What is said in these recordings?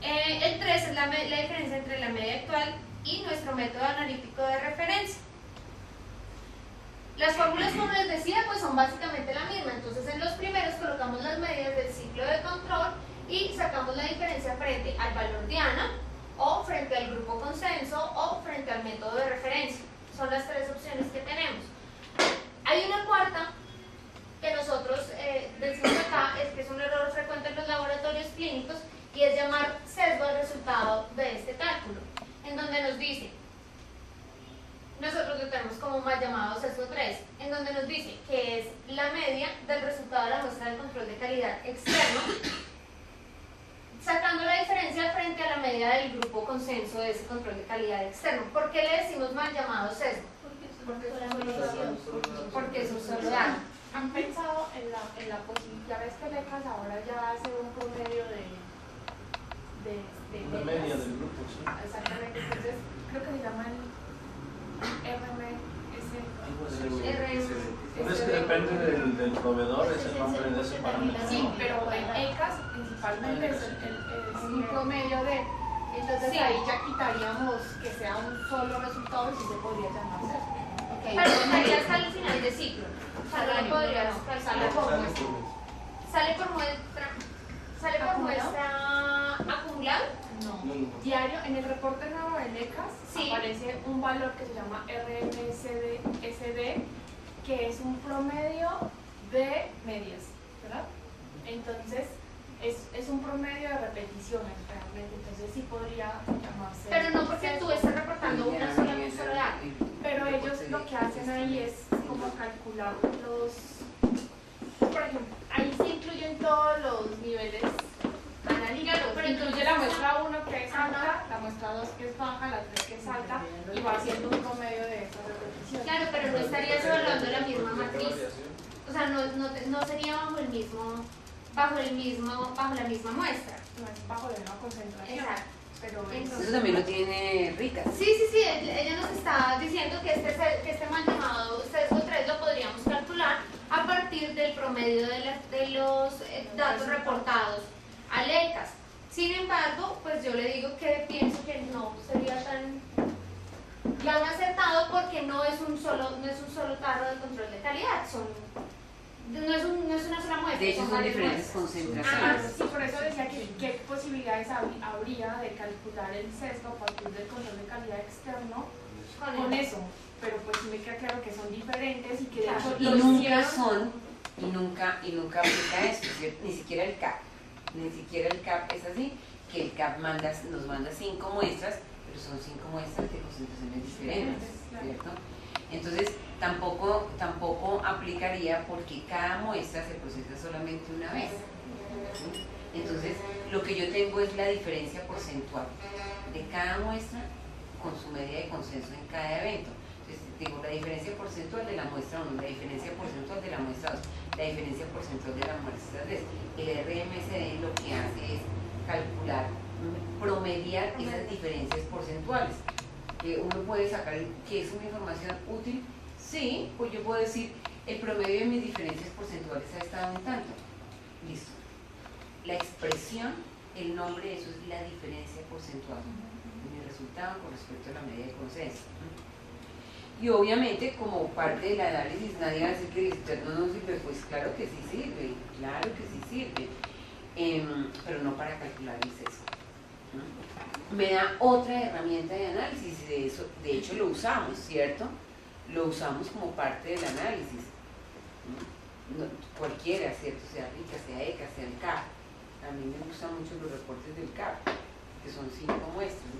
El 3 es la diferencia entre la media actual y nuestro método analítico de referencia. Las fórmulas, como les decía, pues son básicamente la misma. Entonces en los primeros colocamos las medidas del ciclo de control y sacamos la diferencia frente al valor diana, o frente al grupo consenso, o frente al método de referencia. Son las tres opciones que tenemos. Hay una cuarta que nosotros decimos acá, es que es un error frecuente en los laboratorios clínicos, y es llamar sesgo al resultado de este cálculo, en donde nos dice, nosotros lo tenemos como mal llamado sesgo 3, en donde nos dice que es la media del resultado de la muestra del control de calidad externo, sacando la diferencia frente a la media del grupo consenso de ese control de calidad externo. ¿Por qué le decimos mal llamado sesgo? Porque es un solo dato. ¿Han pensado en la posibilidad? Ves que Lecas ahora ya hace un promedio de una media del grupo, sí. Exactamente, entonces creo que se llaman RMS. Pero es que depende del proveedor, es el nombre de ese parámetro. Sí, pero en ECAS principalmente es un promedio de. Entonces sí, ahí ya quitaríamos que sea un solo resultado y sí se podría llamar sesgo. Pero estaría hasta el final de ciclo. O sea, no lo podrías calcular por muestra. Sale por muestra acumulado. No. Diario, en el reporte nuevo de ECAS sí, aparece un valor que se llama RMSD, que es un promedio de medias, ¿verdad? Entonces, es un promedio de repeticiones realmente, entonces sí podría llamarse. Pero no porque tú estás reportando un solo dato. Pero ellos lo que hacen ahí es como calcular por ejemplo, ahí se incluyen todos los niveles analíticos, pero incluye la muestra 1 que es alta, la muestra 2 que es baja, la 3 que es alta, y va haciendo un promedio de esas repeticiones. Claro, pero no estarías evaluando la misma matriz. O sea, no sería bajo la misma muestra. No es bajo la misma concentración. Exacto. Pero eso también lo tiene Rica. Sí, ella nos está diciendo que este mal llamado sesgo 3 lo podríamos calcular a partir del promedio de los datos reportados a ECAS. Sin embargo, pues yo le digo que pienso que no sería tan acertado, porque no es un solo tarro de control de calidad, no es una sola muestra. De hecho son diferentes concentraciones. Sí, por eso decía que qué posibilidades habría de calcular el sesgo a partir del control de calidad externo con eso. Pero pues sí me queda claro que son diferentes y que de hecho nunca aplica eso, ¿cierto? Ni siquiera el CAP es así, que el CAP nos manda 5 muestras, pero son 5 muestras de concentraciones diferentes, ¿cierto? Entonces tampoco aplicaría, porque cada muestra se procesa solamente una vez, ¿sí? Entonces lo que yo tengo es la diferencia porcentual de cada muestra con su media de consenso en cada evento. Entonces tengo la diferencia porcentual de la muestra 1, la diferencia porcentual de la muestra 2, la diferencia porcentual de la muestra 3. El RMSD lo que hace es calcular, promediar esas diferencias porcentuales. Uno puede sacar que es una información útil. Sí, pues yo puedo decir, el promedio de mis diferencias porcentuales ha estado en tanto. Listo. La expresión, el nombre de eso es la diferencia porcentual. Mi resultado con respecto a la media de consenso. Y obviamente, como parte del análisis, nadie va a decir que el externo no sirve. Pues claro que sí sirve, pero no para calcular el sesgo. Me da otra herramienta de análisis, de hecho lo usamos, ¿cierto? Lo usamos como parte del análisis. Cualquiera, ¿cierto? Sea Rica, sea ECA, sea el CAP. A mí me gustan mucho los reportes del CAP, que son 5 muestras,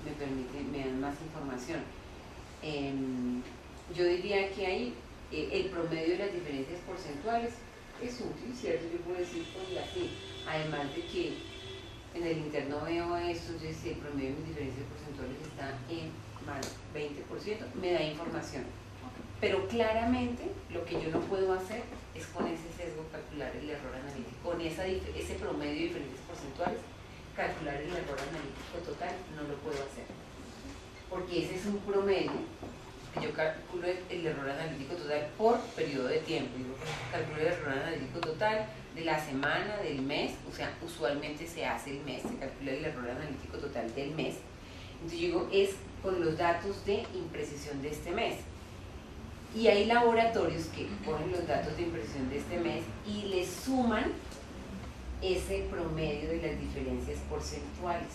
entonces me dan más información. Yo diría que ahí el promedio de las diferencias porcentuales es útil, ¿cierto? Yo puedo decir, oye, así, además de que en el interno veo esto, entonces si el promedio de mis diferencias porcentuales está en más 20%, me da información. Pero claramente lo que yo no puedo hacer es con ese sesgo calcular el error analítico, con ese promedio de diferencias porcentuales, calcular el error analítico total, no lo puedo hacer. Porque ese es un promedio, que yo calculo el error analítico total por periodo de tiempo. Yo calculo el error analítico total de la semana, del mes, o sea, usualmente se hace el mes, se calcula el error analítico total del mes. Entonces yo digo, es con los datos de imprecisión de este mes. Y hay laboratorios que ponen los datos de imprecisión de este mes y le suman ese promedio de las diferencias porcentuales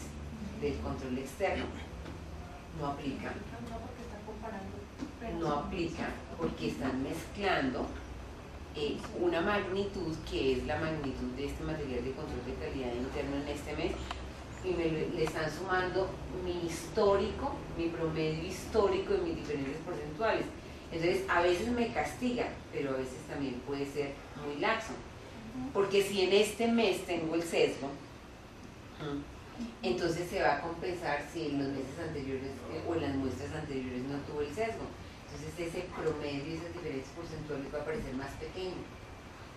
del control externo. No aplica. No, porque está comparando. No aplica porque están mezclando una magnitud que es la magnitud de este material de control de calidad interno en este mes y le están sumando mi histórico, mi promedio histórico de mis diferencias porcentuales. Entonces a veces me castiga, pero a veces también puede ser muy laxo. Porque si en este mes tengo el sesgo, entonces se va a compensar si en los meses anteriores o en las muestras anteriores no tuvo el sesgo. Entonces ese promedio y esas diferencias porcentuales va a parecer más pequeño.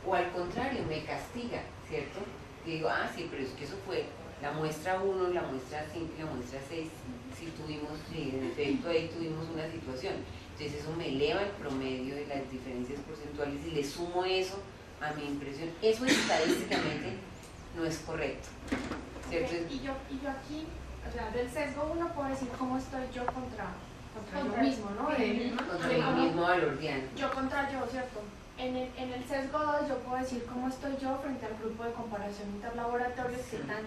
O al contrario, me castiga, ¿cierto? Y digo, ah, sí, pero es que eso fue la muestra 1, la muestra 5 y la muestra 6. Si en efecto ahí tuvimos una situación. Entonces eso me eleva el promedio de las diferencias porcentuales y le sumo eso a mi impresión. Eso estadísticamente no es correcto, ¿cierto? Y yo aquí, o sea, del sesgo uno puede decir cómo estoy yo contra yo mismo, ¿no? Contra mi mismo valor diano. Yo contra yo, ¿cierto? En el sesgo 2 yo puedo decir cómo estoy yo frente al grupo de comparación interlaboratorios, qué tan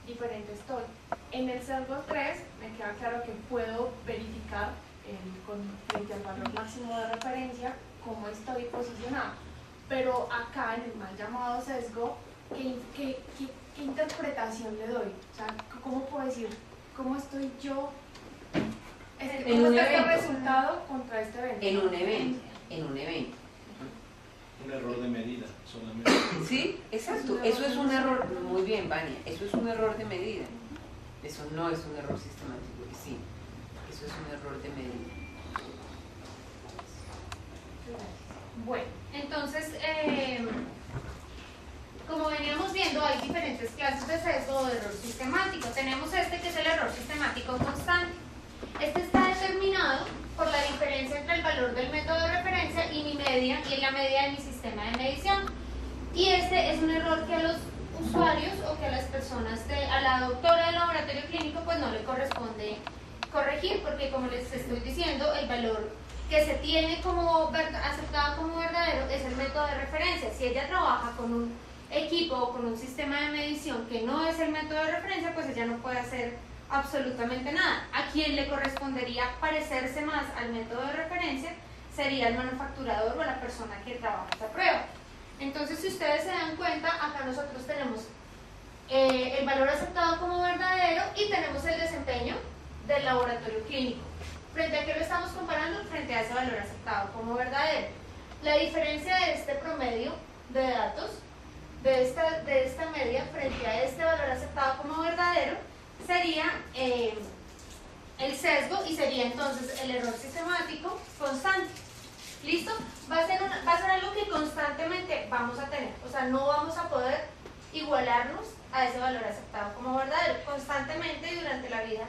diferente estoy. En el sesgo 3 me queda claro que puedo verificar frente al valor máximo de referencia cómo estoy posicionado. Pero acá en el mal llamado sesgo, ¿qué interpretación le doy? O sea, ¿cómo puedo decir cómo estoy yo? En un este evento. resultado contra este evento. En un evento. Un error de medida solamente. Sí, exacto. Eso es un error, muy bien, Vania, eso es un error de medida. Eso no es un error sistemático, sí. Eso es un error de medida. Bueno, entonces, como veníamos viendo, hay diferentes clases de sesgo o de error sistemático. Tenemos este que es el error sistemático constante. Este está determinado por la diferencia entre el valor del método de referencia y mi media, y la media de mi sistema de medición. Y este es un error que a los usuarios o que a las personas, a la doctora del laboratorio clínico, pues no le corresponde corregir, porque como les estoy diciendo, el valor que se tiene como aceptado como verdadero es el método de referencia. Si ella trabaja con un equipo o con un sistema de medición que no es el método de referencia, pues ella no puede hacer absolutamente nada. A quien le correspondería parecerse más al método de referencia sería el manufacturador o la persona que trabaja esta prueba. Entonces, si ustedes se dan cuenta, acá nosotros tenemos el valor aceptado como verdadero y tenemos el desempeño del laboratorio clínico. ¿Frente a qué lo estamos comparando? Frente a ese valor aceptado como verdadero. La diferencia de este promedio de datos, de esta media frente a este valor aceptado como verdadero, sería el sesgo y sería entonces el error sistemático constante. ¿Listo? Va a ser algo que constantemente vamos a tener. O sea, no vamos a poder igualarnos a ese valor aceptado como verdadero. Constantemente y durante la vida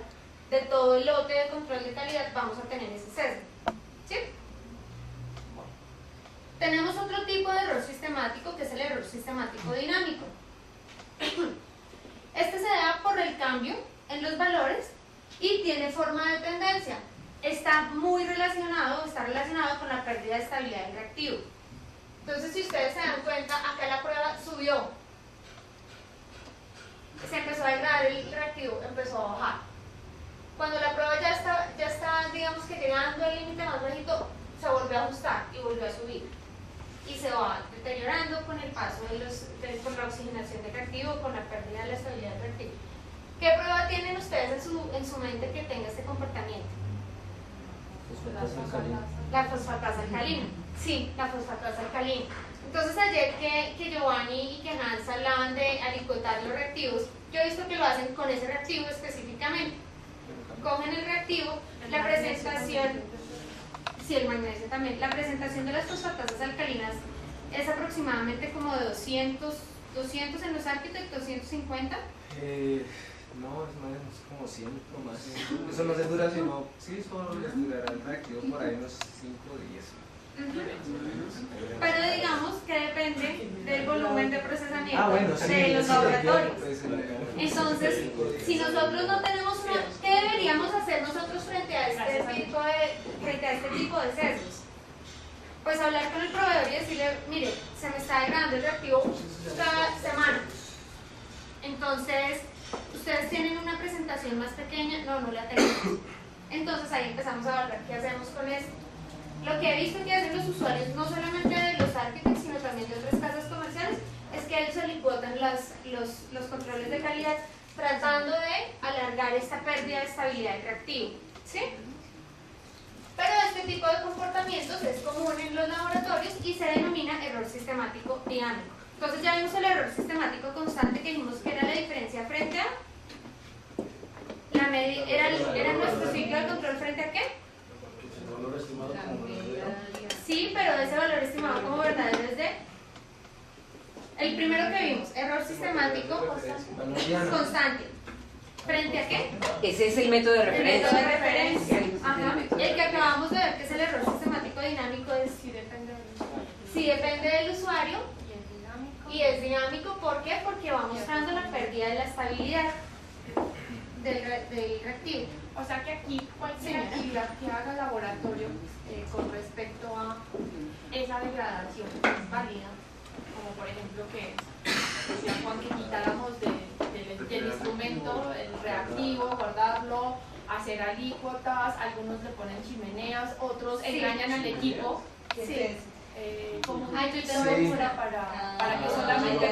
de todo el lote de control de calidad vamos a tener ese sesgo. ¿Sí? Bueno. Tenemos otro tipo de error sistemático que es el error sistemático dinámico. Este se da por el cambio en los valores y tiene forma de tendencia. Está relacionado con la pérdida de estabilidad del reactivo. Entonces, si ustedes se dan cuenta, acá la prueba subió. Se empezó a degradar el reactivo, empezó a bajar. Cuando la prueba ya está digamos que llegando al límite más bajito, se volvió a ajustar y volvió a subir. Y se va deteriorando con el paso con la oxigenación del reactivo, con la pérdida de la estabilidad del reactivo. ¿Qué prueba tienen ustedes en su mente que tenga este comportamiento? La fosfatasa alcalina. Sí, la fosfatasa alcalina. Entonces ayer que Giovanni y que Hans hablaban de alicuotar los reactivos, yo he visto que lo hacen con ese reactivo específicamente. Cogen el reactivo, la presentación, sí, el magnesio también, la presentación de las fosfatasas alcalinas es aproximadamente como de 200 en los arquitectos, 250. No, es más, es como 100 o más. Eso no se dura, sino, sí, solo les durará el reactivo por ahí unos 5 días. Pero digamos que depende del volumen de procesamiento bueno, sí, de los sí, laboratorios. pues, Entonces, si nosotros no tenemos una, ¿qué deberíamos hacer nosotros frente a este tipo de sesgos? Pues hablar con el proveedor y decirle, mire, se me está degradando el reactivo cada semana. Entonces, ustedes tienen una presentación más pequeña, no la tenemos. Entonces ahí empezamos a evaluar qué hacemos con esto. Lo que he visto que hacen los usuarios, no solamente de los architects, sino también de otras casas comerciales, es que ellos alicuotan los controles de calidad tratando de alargar esta pérdida de estabilidad del reactivo, ¿sí? Pero este tipo de comportamientos es común en los laboratorios y se denomina error sistemático dinámico. Entonces ya vimos el error sistemático constante que dijimos que era la diferencia frente a la media, era nuestro ciclo de control frente a qué? El valor estimado como verdadero. Sí, pero ese valor estimado como verdadero es de el primero que vimos, error sistemático constante. ¿Frente a qué? Ese es el método de El referencia. método de referencia. Ajá. El método de El que acabamos de ver que es el error sistemático dinámico es Si depende del usuario. sí depende del usuario Y es dinámico. y es dinámico. ¿Por qué? Porque va mostrando la pérdida de la estabilidad del reactivo. O sea que aquí cualquier actividad que haga el laboratorio con respecto a esa degradación es válida, como por ejemplo que decía Juan que quitáramos del instrumento el reactivo, guardarlo, hacer alícuotas, algunos le ponen chimeneas, otros Sí. engañan al equipo, Sí. como Ay, yo una tengo fórmula para que solamente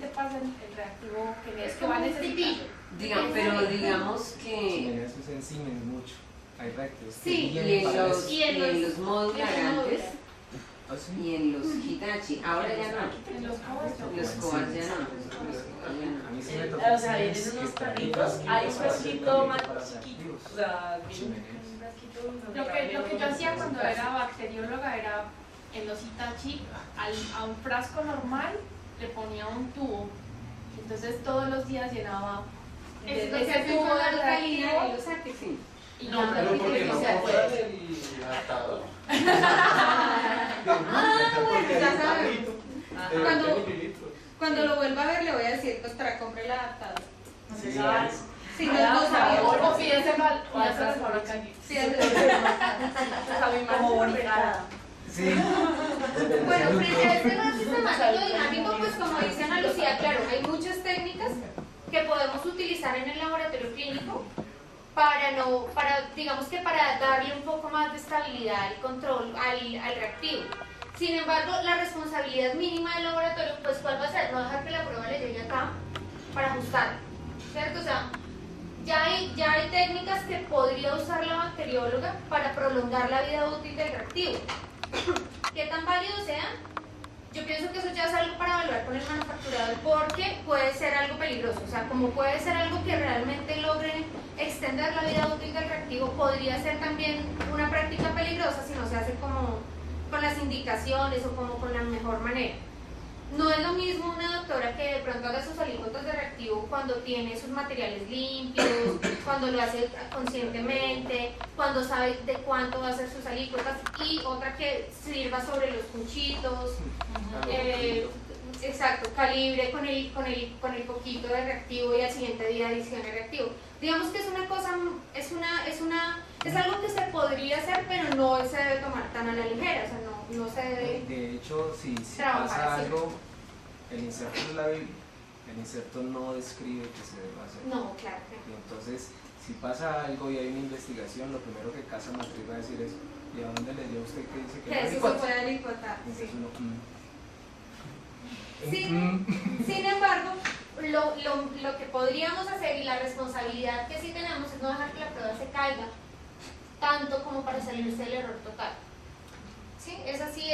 pase el reactivo Es que como va a un necesitar. pitillo. Pero digamos que Eso es en Siemens mucho. Hay reactores. que Sí, vienen y en para los, eso. y en los módulos antes ¿Ah, sí? y en los Hitachi, ahora ya no. En los cobos no. Los Cobalt ya no. A mí sí me tocó. O sea, vienen unos carritos, hay un frasquito más chiquito, o sea, viene un frasquito donde Lo que yo hacía cuando era bacterióloga era en los Hitachi, a un frasco normal le ponía un tubo. Entonces todos los días llenaba Es lo de que ese hace tubo con la de localidad y reactivo los artículos. y No, ya pero no porque tiene no que ser. compran el adaptador. Bueno, ya sabemos. Cuando- Cuando lo vuelva a ver le voy a decir, pues para comprar el adaptador. se sabe. Si no, no sabíamos. O pídeselo al fabricante. Sí, es Como bonita. Sí. Bueno, frente a este error sistemático dinámico, pues como dice Ana Lucía, claro, hay muchas técnicas que podemos utilizar en el laboratorio clínico digamos que para darle un poco más de estabilidad al control, al reactivo. Sin embargo, la responsabilidad mínima del laboratorio, pues ¿cuál va a ser? No dejar que la prueba le llegue acá para ajustarla, ¿cierto? O sea, ya hay técnicas que podría usar la bacterióloga para prolongar la vida útil del reactivo. ¿Qué tan válido sea? Yo pienso que eso ya es algo para evaluar con el manufacturador porque puede ser algo peligroso, o sea, como puede ser algo que realmente logre extender la vida útil del reactivo, podría ser también una práctica peligrosa si no se hace como con las indicaciones o como con la mejor manera. No es lo mismo una doctora que de pronto haga sus alícuotas de reactivo cuando tiene sus materiales limpios, cuando lo hace conscientemente, cuando sabe de cuánto va a hacer sus alícuotas, y otra que sirva sobre los cuchitos, exacto, calibre con el poquito de reactivo y al siguiente día adicione reactivo. Digamos que es una cosa, es algo que se podría hacer, pero no se debe tomar tan a la ligera, o sea, no se debe. De hecho, si trabajar pasa así. algo, el inserto es la Biblia. El inserto no describe qué se debe hacer. No, claro que Y entonces, si pasa algo y hay una investigación, lo primero que Casa Matriz va a decir es: ¿y a dónde le dio usted que dice que que no eso se alicuota? puede alicuotar. Entonces Sí. uno, Sin embargo, lo que podríamos hacer y la responsabilidad que sí tenemos es no dejar que la prueba se caiga tanto como para salirse del error total. ¿Sí? Eso sí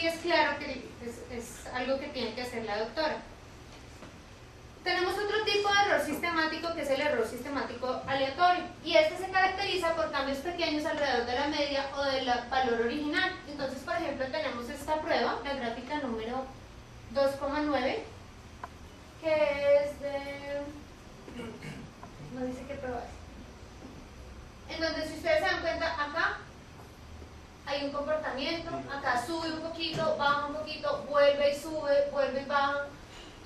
es claro que es algo que tiene que hacer la doctora. Tenemos otro tipo de error sistemático que es el error sistemático aleatorio, y este se caracteriza por cambios pequeños alrededor de la media o del valor original. Entonces, por ejemplo, tenemos esta prueba, la gráfica número 2,9, que es de... no dice qué prueba es. En donde, si ustedes se dan cuenta, acá hay un comportamiento acá sube un poquito, baja un poquito, vuelve y sube, vuelve y baja,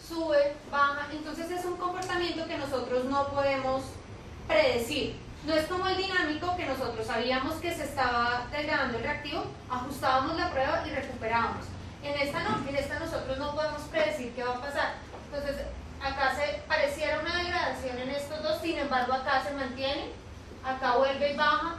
sube, baja. Entonces es un comportamiento que nosotros no podemos predecir. No es como el dinámico, que nosotros sabíamos que se estaba degradando el reactivo, ajustábamos la prueba y recuperábamos. En esta no, en esta nosotros no podemos predecir qué va a pasar. Entonces acá se pareciera una degradación en estos dos, sin embargo acá se mantiene, acá vuelve y baja,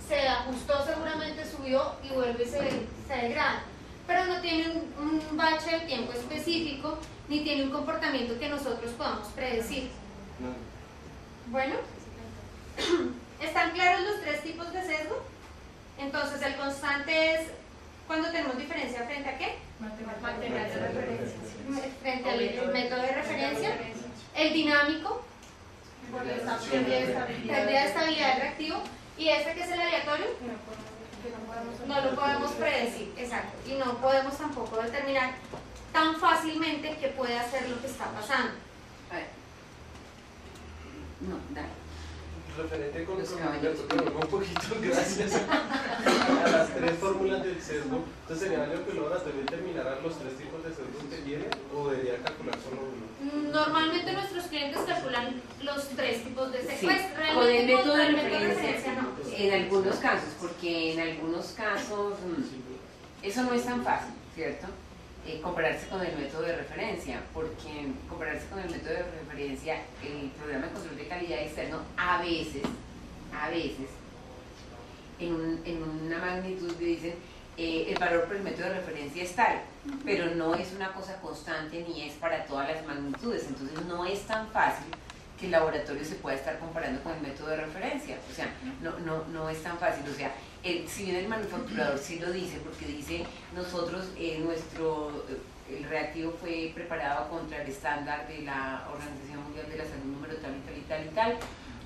se ajustó seguramente, subió y vuelve y se degrada. Pero no tiene un bache de tiempo específico, ni tiene un comportamiento que nosotros podamos predecir. Bueno, ¿están claros los tres tipos de sesgo? Entonces el constante es cuando tenemos diferencia frente a ¿qué? Material de referencia. Frente al método de referencia. El dinámico, pérdida de estabilidad del reactivo. Y este que es el aleatorio, no lo podemos predecir, exacto, y no podemos tampoco determinar tan fácilmente qué puede hacer lo que está pasando. A ver. No, dale. Referente con Los un poquito, gracias a las tres fórmulas del sesgo. Entonces sería algo que el laboratorio determinará los tres tipos de sesgos que tiene, o debería calcular solo uno. Normalmente nuestros clientes calculan los tres tipos de sesgo. Sí, Pues, con el método con de el método referencia, no. en algunos casos, porque en algunos casos eso no es tan fácil, ¿cierto? Compararse con el método de referencia, porque compararse con el método de referencia, el programa de control de calidad externo a veces, en una magnitud dicen el valor por el método de referencia es tal, pero no es una cosa constante ni es para todas las magnitudes, entonces no es tan fácil que el laboratorio se pueda estar comparando con el método de referencia, o sea, no es tan fácil, o sea, si bien el manufacturador sí lo dice, porque dice, nosotros, el reactivo fue preparado contra el estándar de la Organización Mundial de la Salud número tal y tal y tal y tal,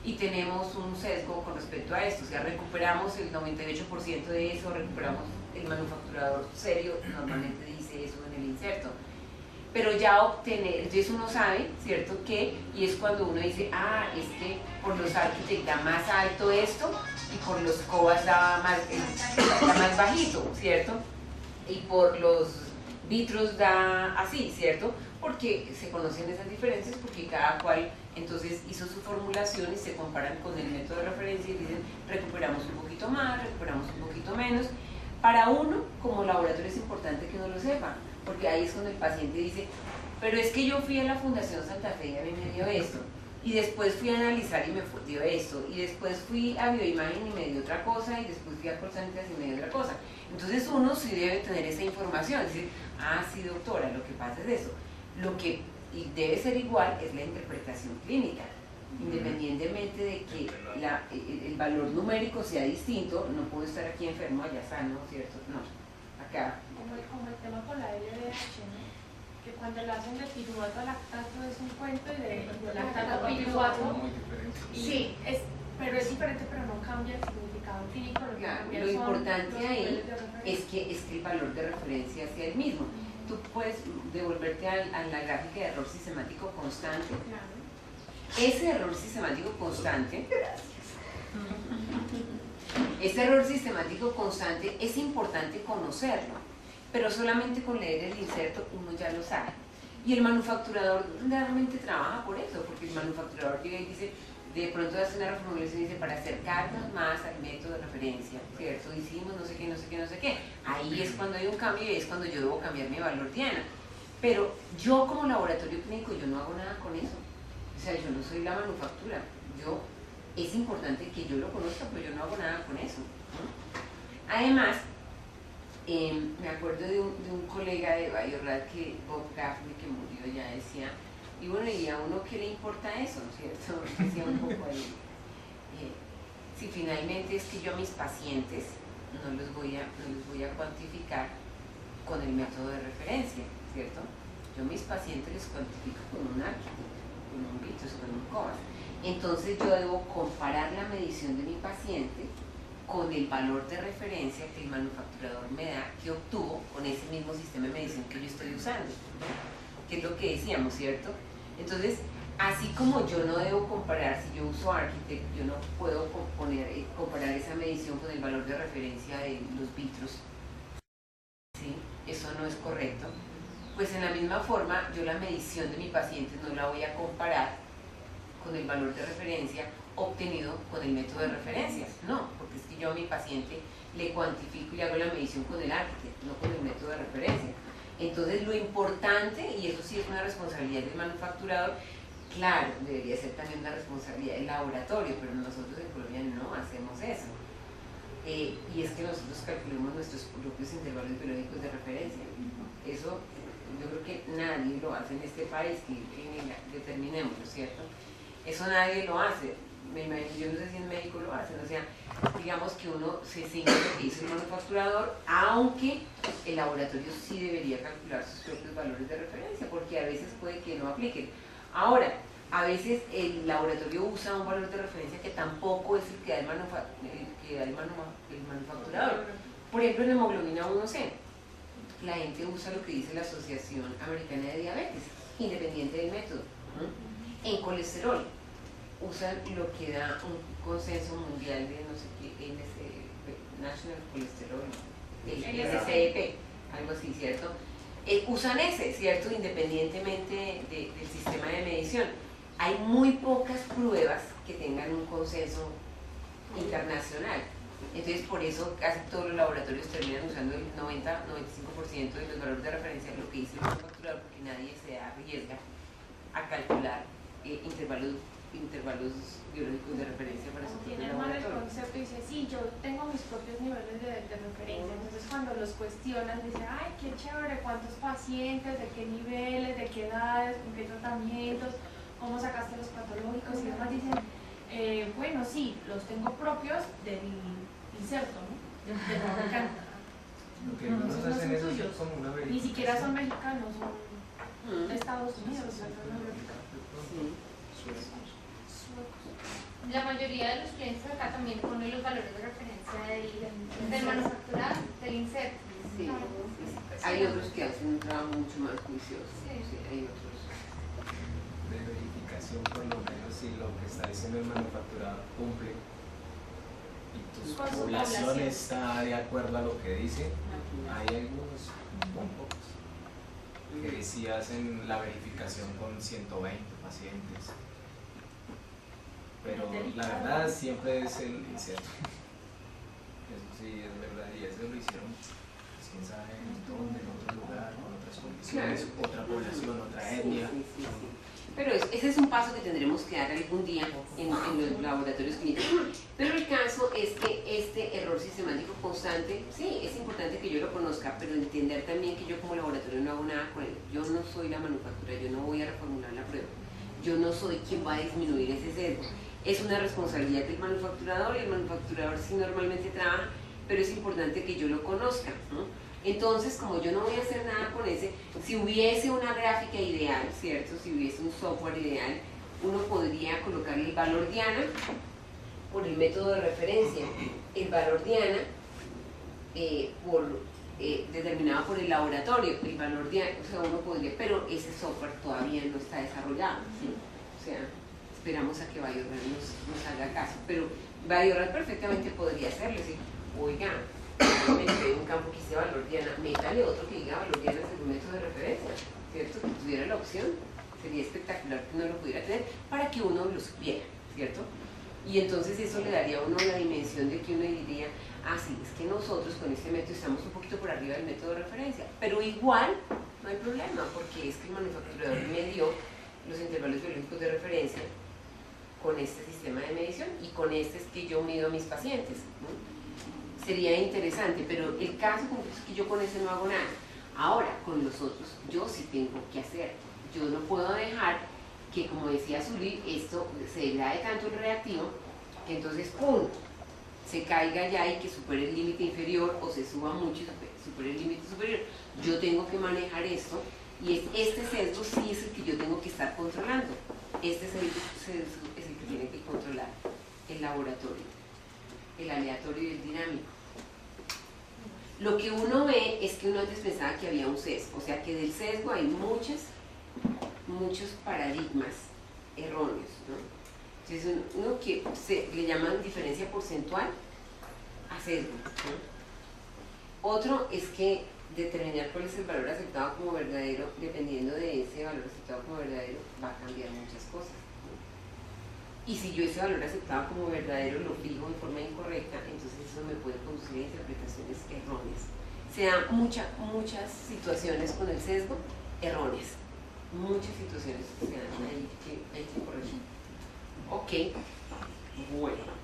y tenemos un sesgo con respecto a esto, o sea, recuperamos el 98% de eso, recuperamos el manufacturador serio, normalmente dice eso en el inserto. Pero ya obtener, entonces uno sabe, ¿cierto? Que, y es cuando uno dice, es que por los Architect da más alto esto y por los COBAS da más bajito, ¿cierto? Y por los Vitros da así, ¿cierto? Porque se conocen esas diferencias, porque cada cual entonces hizo su formulación y se comparan con el método de referencia y dicen, recuperamos un poquito más, recuperamos un poquito menos. Para uno, como laboratorio, es importante que uno lo sepa, porque ahí es cuando el paciente dice, pero es que yo fui a la Fundación Santa Fe y a mí me dio esto, y después fui a analizar y me dio esto, y después fui a bioimagen y me dio otra cosa, y después fui a Colsanitas y me dio otra cosa. Entonces uno sí debe tener esa información, es decir, sí doctora, lo que pasa es eso. Lo que debe ser igual es la interpretación clínica, independientemente de que el valor numérico sea distinto, no puedo estar aquí enfermo, allá sano, ¿cierto? No, acá. Como el tema con la LDH, ¿no? Que cuando le hacen de piruvato a lactato es un cuento y de lactato a piruvato. Muy diferente. Sí, pero es diferente, pero no cambia el significado clínico. Lo importante ahí es que el valor de referencia sea el mismo. Tú puedes devolverte a la gráfica de error sistemático constante. Claro. Ese error sistemático constante, ese error sistemático constante es importante conocerlo, pero solamente con leer el inserto uno ya lo sabe. Y el manufacturador realmente trabaja por eso, porque el manufacturador llega y dice, de pronto hace una reformulación y dice, para acercarnos más al método de referencia, ¿cierto? Hicimos no sé qué, no sé qué, no sé qué. Ahí es cuando hay un cambio y es cuando yo debo cambiar mi valor diana. Pero yo como laboratorio clínico, yo no hago nada con eso. O sea, yo no soy la manufactura. Es importante que yo lo conozca, pero yo no hago nada con eso, ¿no? Además, me acuerdo de un colega de Biorad, Bob Gaffney, que murió, ya decía, y bueno, ¿y a uno qué le importa eso, cierto? Decía un poco ahí. Si finalmente es que yo a mis pacientes no los voy a cuantificar con el método de referencia, ¿cierto? Yo a mis pacientes les cuantifico con un Architect, con un Vitros, con un COBAS. Entonces yo debo comparar la medición de mi paciente con el valor de referencia que el manufacturador me da, que obtuvo con ese mismo sistema de medición que yo estoy usando, que es lo que decíamos, ¿cierto? Entonces, así como yo no debo comparar, si yo uso Architect, yo no puedo comparar esa medición con el valor de referencia de los Vitros eso no es correcto, pues en la misma forma yo la medición de mi paciente no la voy a comparar con el valor de referencia obtenido con el método de referencias, no, porque es que yo a mi paciente le cuantifico y hago la medición con el arquitecto, no con el método de referencia. Entonces lo importante, y eso sí es una responsabilidad del manufacturador, claro, debería ser también una responsabilidad del laboratorio, pero nosotros en Colombia no hacemos eso. Y es que nosotros calculamos nuestros propios intervalos biológicos de referencia. Eso yo creo que nadie lo hace en este país, que determinemos, ¿no es cierto? Eso nadie lo hace. Yo no sé si en México lo hacen, o sea, digamos que uno se sigue lo que hizo el manufacturador, aunque el laboratorio sí debería calcular sus propios valores de referencia, porque a veces puede que no apliquen. Ahora, a veces el laboratorio usa un valor de referencia que tampoco es el que da el manufacturador. Por ejemplo, en hemoglobina 1C, la gente usa lo que dice la Asociación Americana de Diabetes, independiente del método. En colesterol, usan lo que da un consenso mundial de no sé qué, National Cholesterol, el NCEP, algo así, ¿cierto? Usan ese, ¿cierto? Independientemente del sistema de medición. Hay muy pocas pruebas que tengan un consenso internacional. Entonces, por eso casi todos los laboratorios terminan usando el 90-95% de los valores de referencia, lo que dice el manufacturador, porque nadie se arriesga a calcular intervalos biológicos de referencia para su tiene mal el concepto y dice, sí, yo tengo mis propios niveles de referencia. Entonces cuando los cuestionan, dice, ay, qué chévere, cuántos pacientes, de qué niveles, de qué edades, con qué tratamientos, cómo sacaste los patológicos, y demás dicen, bueno, sí, los tengo propios del inserto, ¿no? Del fabricante. Lo que no nos hacen eso es como una verificación. Ni siquiera son mexicanos, son de Estados Unidos. La mayoría de los clientes acá también ponen los valores de referencia del manufacturado, del inserto. Sí. Hay otros que hacen un trabajo mucho más juicioso. Sí, hay otros. De verificación, por lo menos, si lo que está diciendo el manufacturador cumple y tu población está de acuerdo a lo que dice, hay algunos, muy pocos, que sí hacen la verificación con 120 pacientes. Pero la verdad siempre es el inserto. Eso sí es verdad, y eso lo hicieron, pues, quién sabe en dónde, en otro lugar, con otras condiciones, otra población, otra etnia. Sí. Pero ese es un paso que tendremos que dar algún día en los laboratorios clínicos. Pero el caso es que este error sistemático constante, sí, es importante que yo lo conozca, pero entender también que yo como laboratorio no hago nada con él. Yo no soy la manufactura, yo no voy a reformular la prueba. Yo no soy quien va a disminuir ese sesgo. Es una responsabilidad del manufacturador, y el manufacturador sí normalmente trabaja, pero es importante que yo lo conozca, ¿no? Entonces, como yo no voy a hacer nada con ese, si hubiese una gráfica ideal, ¿cierto? Si hubiese un software ideal, uno podría colocarle el valor diana por el método de referencia, el valor diana determinado por el laboratorio, el valor diana, o sea, uno podría, pero ese software todavía no está desarrollado, ¿sí? O sea, esperamos a que Biorad nos haga caso, pero Biorad perfectamente podría hacerlo, ¿sí? Oiga, me quedé un campo que dice valor diana, métale otro que diga valor diana según método de referencia, ¿cierto? Que tuviera la opción, sería espectacular que uno lo pudiera tener para que uno lo supiera, ¿cierto? Y entonces eso le daría a uno la dimensión de que uno diría, ah, sí, es que nosotros con este método estamos un poquito por arriba del método de referencia, pero igual no hay problema, porque es que el manufacturador me dio los intervalos biológicos de referencia con este sistema de medición, y con este es que yo mido a mis pacientes, ¿no? Sería interesante, pero el caso es que yo con ese no hago nada. Ahora, con los otros, yo sí tengo que hacer. Yo no puedo dejar que, como decía Zuli, esto se degrade tanto el reactivo, que entonces, ¡pum!, se caiga ya y que supere el límite inferior, o se suba mucho y supere el límite superior. Yo tengo que manejar esto, y este sesgo sí es el que yo tengo que estar controlando. Este sesgo es el que tiene que controlar el laboratorio, el aleatorio y el dinámico. Lo que uno ve es que uno antes pensaba que había un sesgo, o sea que del sesgo hay muchos paradigmas erróneos, ¿no? Entonces uno que le llaman diferencia porcentual a sesgo, ¿no? Otro es que determinar cuál es el valor aceptado como verdadero, dependiendo de ese valor aceptado como verdadero, va a cambiar muchas cosas, ¿no? Y si yo ese valor aceptado como verdadero lo fijo de forma incorrecta, entonces eso me puede conducir a interpretaciones erróneas. Se dan muchas situaciones con el sesgo erróneas. Muchas situaciones se dan ahí que hay que corregir. Ok, bueno.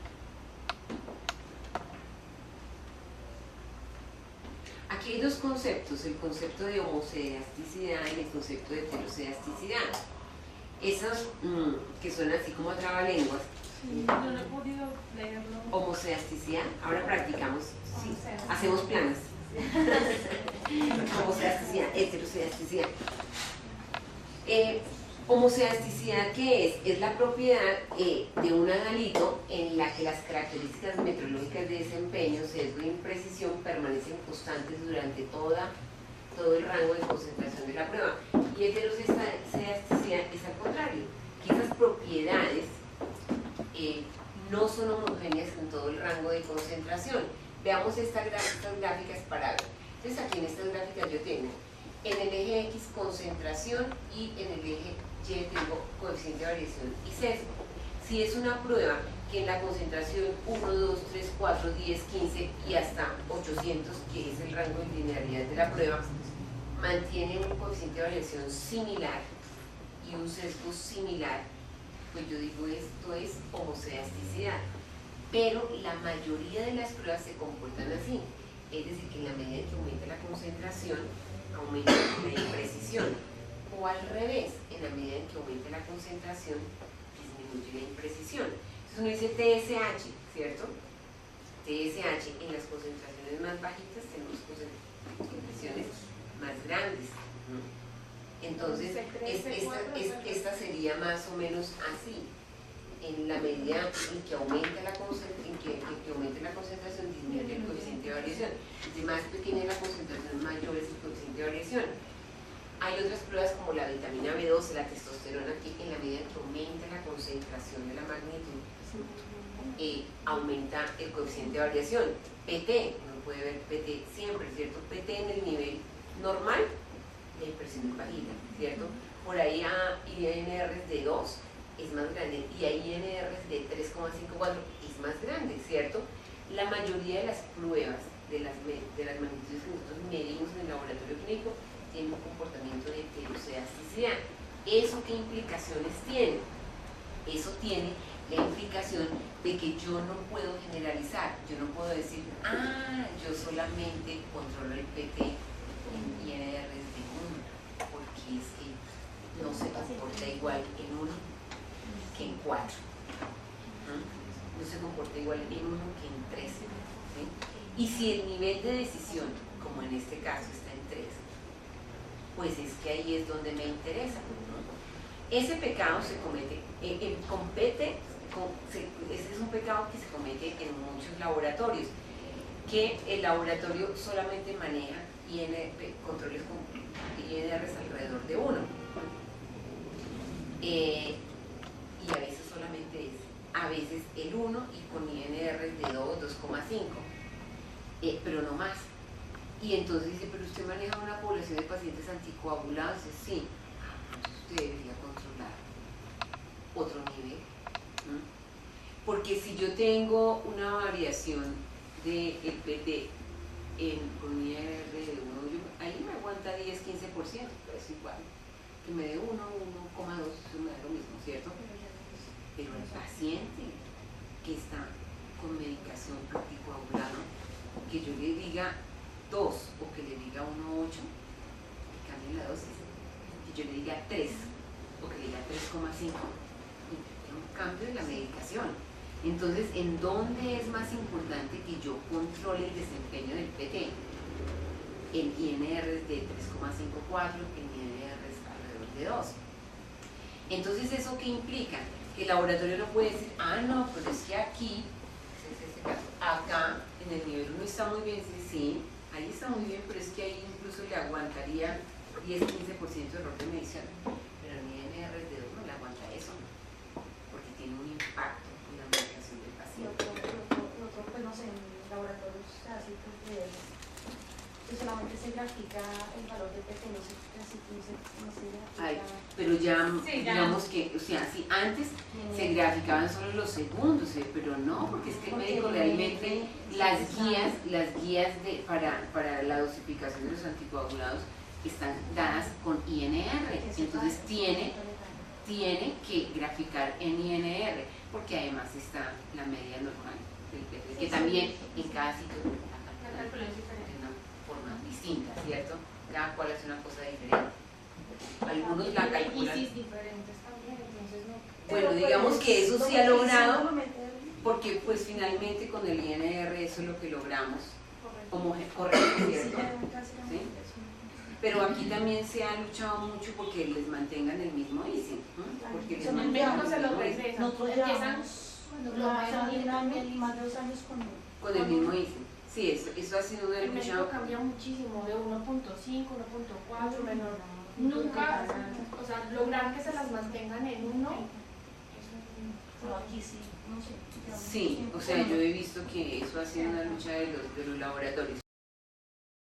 Aquí hay dos conceptos, el concepto de homocedasticidad y el concepto de heterocedasticidad. Esos que son así como trabalenguas. Sí, yo no he podido leerlo. Homocedasticidad, ahora practicamos, sí, hacemos planas. Homocedasticidad, heterocedasticidad. Homocedasticidad, ¿qué es? Es la propiedad de un analito en la que las características metrológicas de desempeño, sesgo e imprecisión permanecen constantes durante todo el rango de concentración de la prueba. Y heterocedasticidad es al contrario, que esas propiedades no son homogéneas en todo el rango de concentración. Veamos estas gráficas para ver. Entonces aquí en estas gráficas yo tengo en el eje X concentración y en el eje Y tengo coeficiente de variación y sesgo. Si es una prueba que en la concentración 1, 2, 3, 4, 10, 15 y hasta 800, que es el rango de linealidad de la prueba, mantiene un coeficiente de variación similar y un sesgo similar, pues yo digo esto es homocedasticidad. Pero la mayoría de las pruebas se comportan así, es decir, que en la medida que aumenta la concentración, aumenta la imprecisión, o al revés, en la medida en que aumenta la concentración, disminuye la imprecisión. Entonces uno dice TSH, ¿cierto? TSH, en las concentraciones más bajitas tenemos impresiones más grandes. Entonces, esta sería más o menos así. En la medida en que aumenta la concentración, disminuye el coeficiente de variación. Si más pequeña la concentración, mayor es el coeficiente de variación. Hay otras pruebas como la vitamina B12, la testosterona, que en la medida en que aumenta la concentración de la magnitud, aumenta el coeficiente de variación. PT, uno puede ver PT siempre, ¿cierto? PT en el nivel normal, la impresión es bajita, ¿cierto? Por ahí a INRs de 2 es más grande y a INRs de 3,54 es más grande, ¿cierto? La mayoría de las pruebas de las magnitudes que nosotros medimos en el laboratorio clínico tienen un comportamiento de heterocedasticidad. ¿Eso qué implicaciones tiene? Eso tiene la implicación de que yo no puedo generalizar, yo no puedo decir, yo solamente controlo el PT en INRs de 1, porque es que no se comporta igual en 1 que en 4. No se comporta igual en 1 que en 3. ¿Sí? Y si el nivel de decisión, como en este caso, está en 3, pues es que ahí es donde me interesa, ¿no? Ese pecado se comete, ese es un pecado que se comete en muchos laboratorios, que el laboratorio solamente maneja controles con INRs alrededor de 1. Y a veces solamente es, a veces el 1 y con INRs de 2, 2,5, pero no más. Y entonces dice, pero usted maneja una población de pacientes anticoagulados. Dice, sí, usted debería controlar otro nivel. Porque si yo tengo una variación del PT con INR de 1, ahí me aguanta 10, 15%, pero es igual. Que me dé 1, 1,2, eso me da lo mismo, ¿cierto? Pero el paciente que está con medicación anticoagulada, que yo le diga 2 o que le diga 1,8, que cambie la dosis, que yo le diga 3 o que le diga 3,5, implica un cambio de la medicación. Entonces, ¿en dónde es más importante que yo controle el desempeño del PT? En INRs de 3,54, en INRs alrededor de 2. Entonces, ¿eso qué implica? Que el laboratorio no puede decir, no, pero es que aquí, es este caso, acá, en el nivel 1 está muy bien, sí, ahí está muy bien, pero es que ahí incluso le aguantaría 10-15% de error de medición, pero en INRs de 2 no le aguanta eso, porque tiene un impacto en la medicación del paciente. Pues no sé, en laboratorios así pues de que solamente se grafica el valor de PT, no se grafica. Ay, pero ya, Sí, ya. digamos que, o sea, si antes se graficaban solo los segundos, pero no, porque es que el médico realmente las guías para la dosificación de los anticoagulados están dadas con INR, entonces tiene que graficar en INR, porque además está la media normal del PT, que también en cada sitio la calculan de una forma distinta, ¿cierto? Cada cual hace una cosa diferente. Algunos la calculan. diferentes también, entonces no. Bueno, digamos que eso sí ha logrado, porque pues finalmente con el INR eso es lo que logramos, correcto, ¿cierto? ¿Sí? Pero aquí también se ha luchado mucho porque les mantengan el mismo ISIN, porque les En mantengan México se el lo mismo ISIN, regresan, Nosotros ya empiezan más de 2 años con el mismo ISIN. Sí, eso ha sido una En México lucha. cambia muchísimo, de 1.5, 1.4, menor. Nunca, o sea, lograr que se las mantengan en 1 Pero aquí sí, no sé. Sí, o sea, yo he visto que eso ha sido una lucha de los laboratorios.